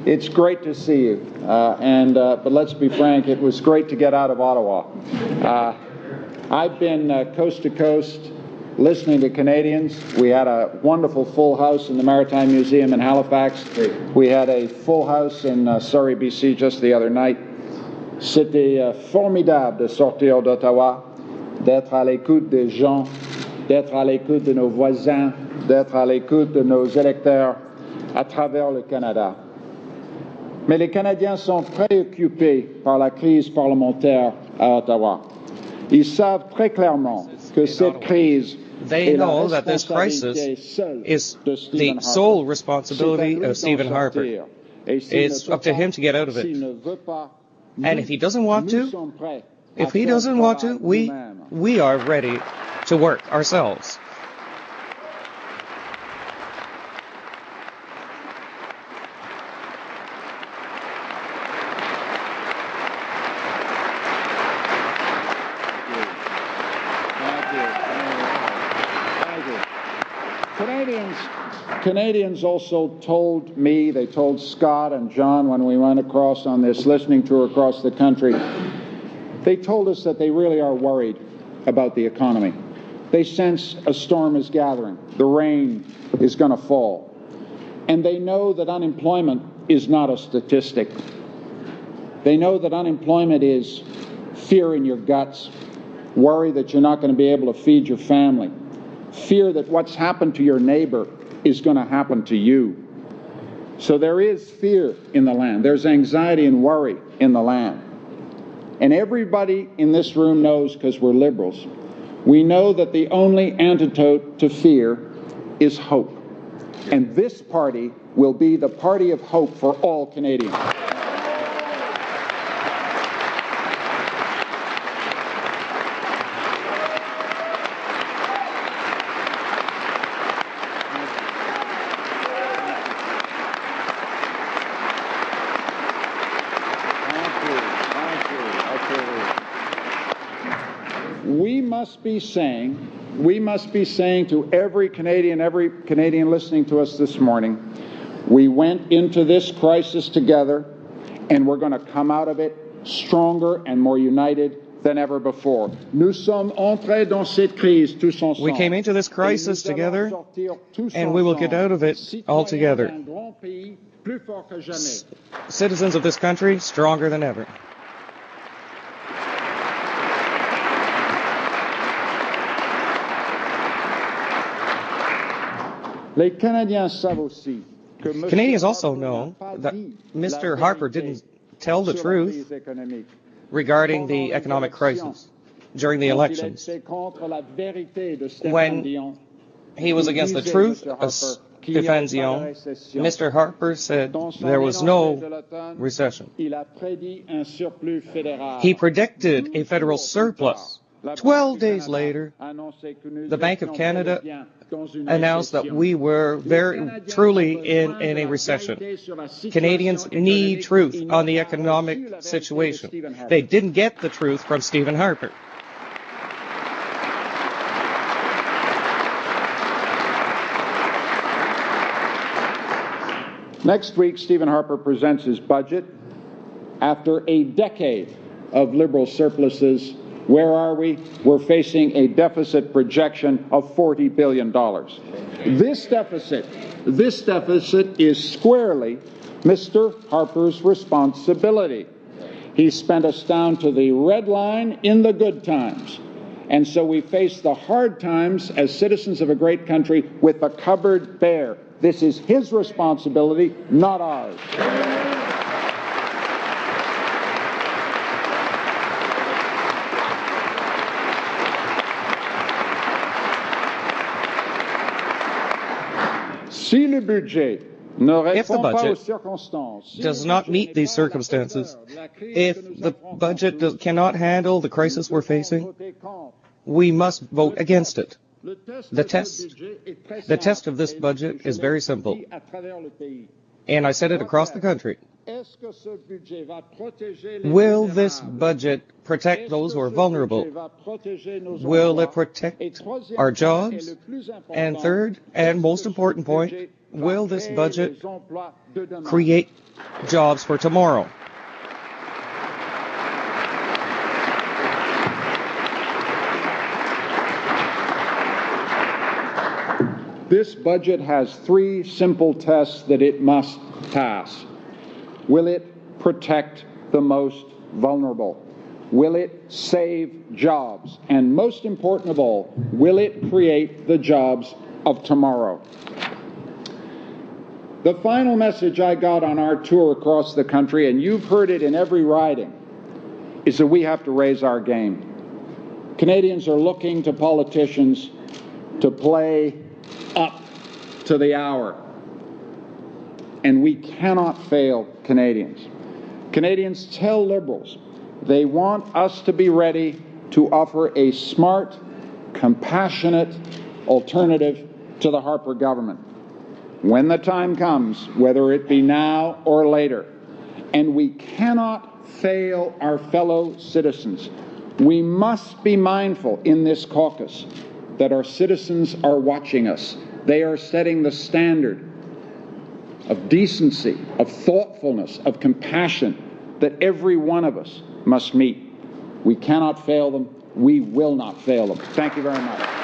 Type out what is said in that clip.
It's great to see you, but let's be frank, it was great to get out of Ottawa. I've been coast to coast listening to Canadians. We had a wonderful full house in the Maritime Museum in Halifax. We had a full house in Surrey, BC just the other night. C'était formidable de sortir d'Ottawa, d'être à l'écoute des gens, d'être à l'écoute de nos voisins, d'être à l'écoute de nos électeurs à travers le Canada. Mais les Canadiens sont préoccupés par la crise parlementaire à Ottawa. Ils savent très clairement que cette crise They know that this crisis is the sole responsibility of Stephen Harper. It's up to him to get out of it. And if he doesn't want to, we are ready to work ourselves. Canadians also told me, they told Scott and John when we went across on this listening tour across the country, they told us that they really are worried about the economy. They sense a storm is gathering. The rain is going to fall. And they know that unemployment is not a statistic. They know that unemployment is fear in your guts, worry that you're not going to be able to feed your family, fear that what's happened to your neighbor is going to happen to you. So there is fear in the land. There's anxiety and worry in the land. And everybody in this room knows, because we're liberals, we know that the only antidote to fear is hope. And this party will be the party of hope for all Canadians. We must be saying to every Canadian listening to us this morning, we went into this crisis together, and we're going to come out of it stronger and more united than ever before. Nous sommes entrés dans cette crise tous ensemble. We came into this crisis together, and we will get out of it all together. Citizens of this country, stronger than ever. Canadians also know that Mr. Harper didn't tell the truth regarding the economic crisis during the elections. When he was against the truth, as Stéphane Dion, Mr. Harper said there was no recession. He predicted a federal surplus. 12 days later, the Bank of Canada announced that we were very truly in a recession. Canadians need truth on the economic situation. They didn't get the truth from Stephen Harper. Next week, Stephen Harper presents his budget. After a decade of Liberal surpluses, where are we? We're facing a deficit projection of $40 billion. This deficit is squarely Mr. Harper's responsibility. He spent us down to the red line in the good times. And so we face the hard times as citizens of a great country with the cupboard bare. This is his responsibility, not ours. If the budget does not meet these circumstances, if the budget cannot handle the crisis we're facing, we must vote against it. The test of this budget is very simple, and I said it across the country. Will this budget protect those who are vulnerable? Will it protect our jobs? And third, and most important point, will this budget create jobs for tomorrow? This budget has three simple tests that it must pass. Will it protect the most vulnerable? Will it save jobs? And most important of all, will it create the jobs of tomorrow? The final message I got on our tour across the country, and you've heard it in every riding, is that we have to raise our game. Canadians are looking to politicians to play up to the hour. And we cannot fail Canadians. Canadians tell Liberals they want us to be ready to offer a smart, compassionate alternative to the Harper government when the time comes, whether it be now or later. And we cannot fail our fellow citizens. We must be mindful in this caucus that our citizens are watching us. They are setting the standard of decency, of thoughtfulness, of compassion that every one of us must meet. We cannot fail them. We will not fail them. Thank you very much.